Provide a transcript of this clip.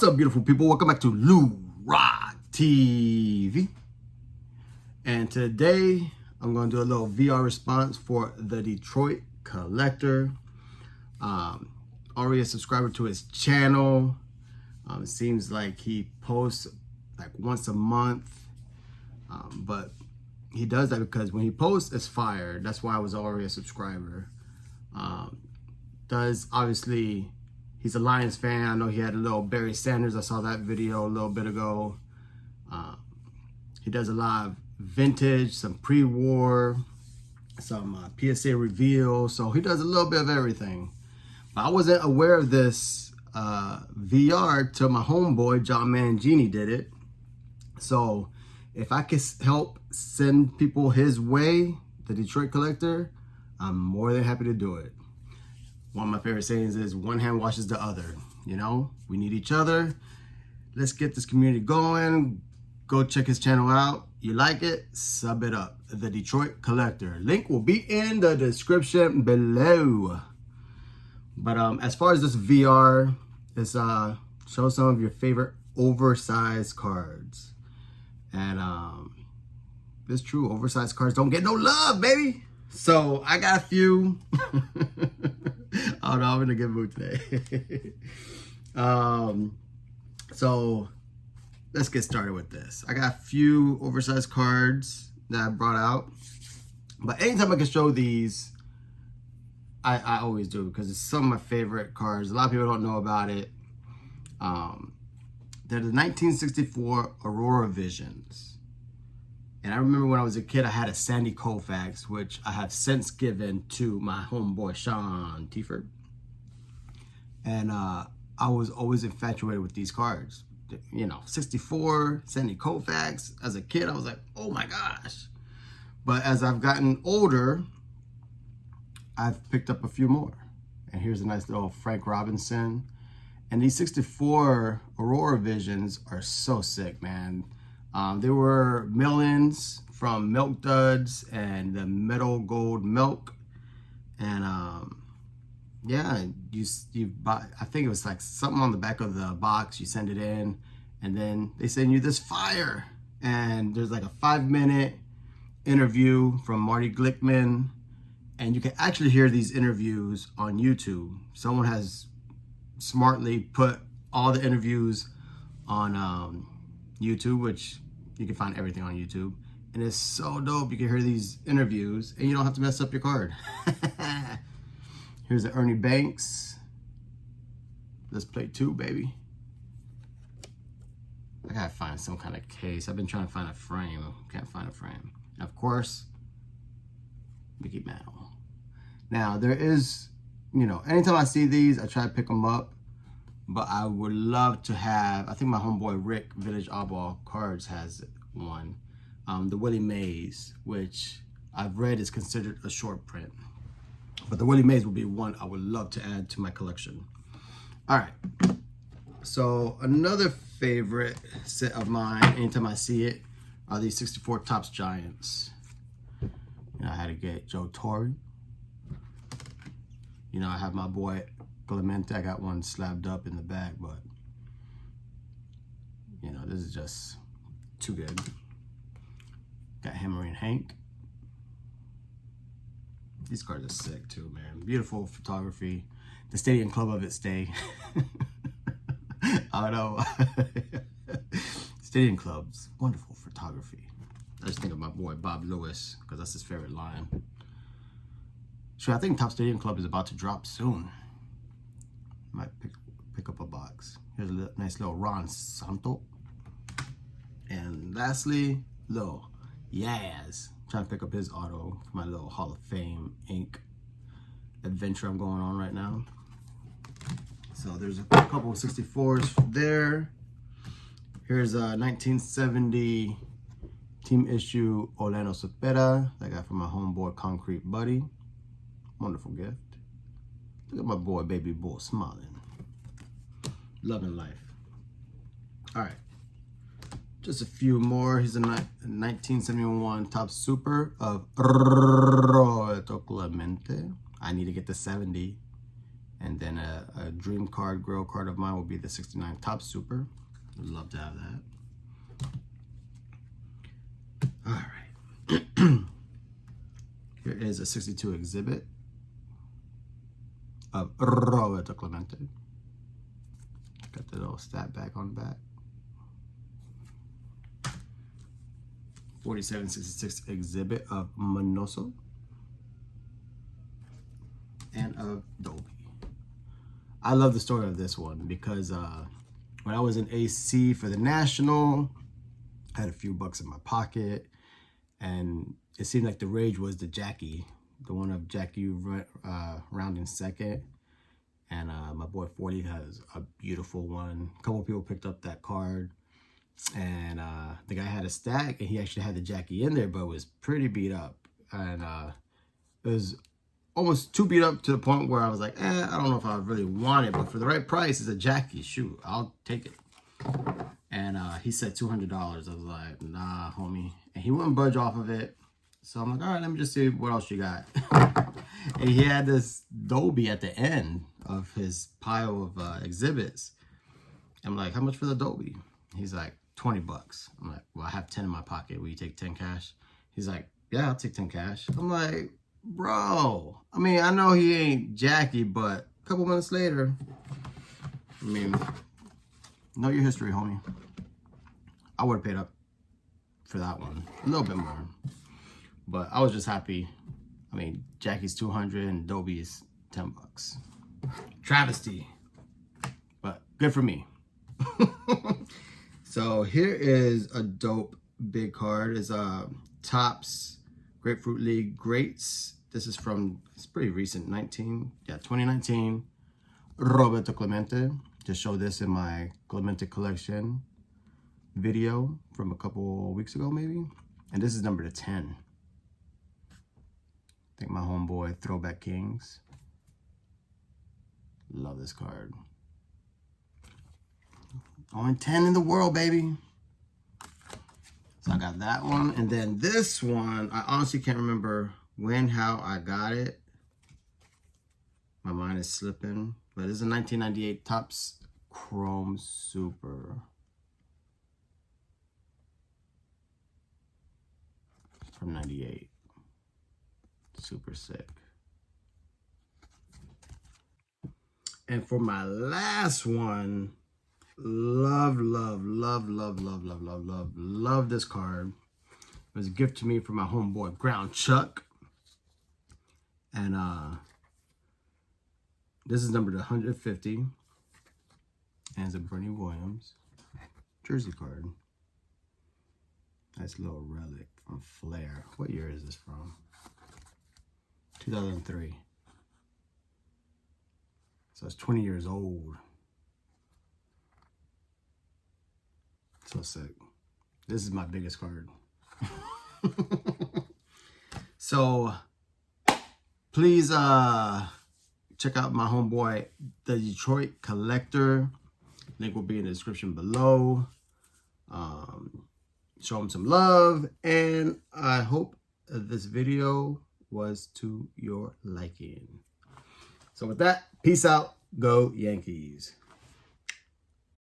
What's up, beautiful people? Welcome back to Lou Rock TV. And today, I'm going to do a little VR response for the Detroit Collector. Already a subscriber to his channel. It seems like he posts like once a month. But he does that because when he posts, it's fire. That's why I was already a subscriber. Obviously, he's a Lions fan. I know he had a little Barry Sanders. I saw that video a little bit ago. He does a lot of vintage, some pre-war, some PSA reveals. So he does a little bit of everything. But I wasn't aware of this VR till my homeboy, John Mangini, did it. So if I could help send people his way, the Detroit Collector, I'm more than happy to do it. One of my favorite sayings is one hand washes the other. You know, we need each other. Let's get this community going. Go check his channel out. You like it? Sub it up. The Detroit Collector. Link will be in the description below. But as far as this VR, it's show some of your favorite oversized cards. And it's true, oversized cards don't get no love, baby. So I got a few. Oh no, I'm in a good mood today. So let's get started with this. I got a few oversized cards that I brought out, but anytime I can show these, I always do because it's some of my favorite cards. A lot of people don't know about it. They're the 1964 Aurora Visions. And I remember when I was a kid, I had a Sandy Koufax, which I have since given to my homeboy, Sean Tiford. And I was always infatuated with these cards. You know, 64, Sandy Koufax. As a kid, I was like, oh my gosh. But as I've gotten older, I've picked up a few more. And here's a nice little Frank Robinson. And these 64 Aurora Visions are so sick, man. They were millions from Milk Duds and the Metal Gold Milk. And yeah, you buy, I think it was like something on the back of the box. You send it in and then they send you this fire. And there's like a 5-minute interview from Marty Glickman. And you can actually hear these interviews on YouTube. Someone has smartly put all the interviews on YouTube, which you can find everything on YouTube. And it's so dope. You can hear these interviews and you don't have to mess up your card. Here's the Ernie Banks. Let's play 2, baby. I gotta find some kind of case. I've been trying to find a frame. Can't find a frame. And of course, Mickey Mantle. Now there is, you know, anytime I see these, I try to pick them up. But I would love to have, I think my homeboy Rick, Village Oddball Cards, has one. The Willie Mays, which I've read is considered a short print. But the Willie Mays would be one I would love to add to my collection. All right. So another favorite set of mine, anytime I see it, are these 64 Topps Giants. You know, I had to get Joe Torre. You know, I have my boy Clemente. I got one slabbed up in the back, but you know, this is just too good. Got Hammer and Hank. These cards are sick too, man. Beautiful photography. The Stadium Club of it stay. I don't know. Stadium Clubs, wonderful photography. I just think of my boy Bob Lewis because that's his favorite line. Sure, I think Top Stadium Club is about to drop soon. Might pick up a box. Here's a nice little Ron Santo. And lastly, little Yaz. Trying to pick up his auto for my little Hall of Fame Inc. adventure I'm going on right now. So there's a couple of 64s there. Here's a 1970 team issue Orlando Cepeda that I got from my homeboy Concrete Buddy. Wonderful gift. Look at my boy Baby Bull smiling. Loving life. All right. Just a few more. Here's a 1971 Top Super of Roberto Clemente. I need to get the 70. And then a dream card, grill card of mine will be the 69 Top Super. Would love to have that. All right. Here is a 62 exhibit of Roberto Clemente. Got the little stat back on the back. 4766 exhibit of Manoso and of Dolby. I love the story of this one because when I was in AC for the National, I had a few bucks in my pocket, and it seemed like the rage was the Jackie, the one of Jackie rounding second. And my boy 40 has a beautiful one. A couple people picked up that card. And the guy had a stack, and he actually had the Jackie in there, but it was pretty beat up. And it was almost too beat up to the point where I was like, I don't know if I really want it, but for the right price, it's a Jackie. Shoot, I'll take it. And he said $200. I was like, nah, homie. And he wouldn't budge off of it. So I'm like, all right, let me just see what else you got. And he had this Dolby at the end of his pile of exhibits. I'm like, how much for the Dolby? He's like, $20. I'm like, well, I have 10 in my pocket. Will you take 10 cash? He's like, yeah, I'll take 10 cash. I'm like, bro. I mean, I know he ain't Jackie, but a couple minutes later, I mean, know your history, homie. I would have paid up for that one. A little bit more. But I was just happy. I mean, Jackie's 200 and Dolby is $10. Travesty. But good for me. So here is a dope big card. It's Topps Grapefruit League Greats. This is from, it's pretty recent, 2019. Roberto Clemente. Just showed this in my Clemente collection video from a couple weeks ago, maybe. And this is number 10. I think my homeboy Throwback Kings. Love this card. Only 10 in the world, baby. So I got that one. And then this one, I honestly can't remember when, how I got it. My mind is slipping. But this is a 1998 Topps Chrome Super. From 98. Super sick. And for my last one, love this card. It was a gift to me from my homeboy Ground Chuck. And this is numbered 150. And it's a Bernie Williams jersey card. Nice little relic from Flair. What year is this from? 2003. So it's 20 years old. So sick. This is my biggest card. So please check out my homeboy, the Detroit Collector. Link will be in the description below. Show him some love, and I hope this video was to your liking. So with that, peace out. Go Yankees.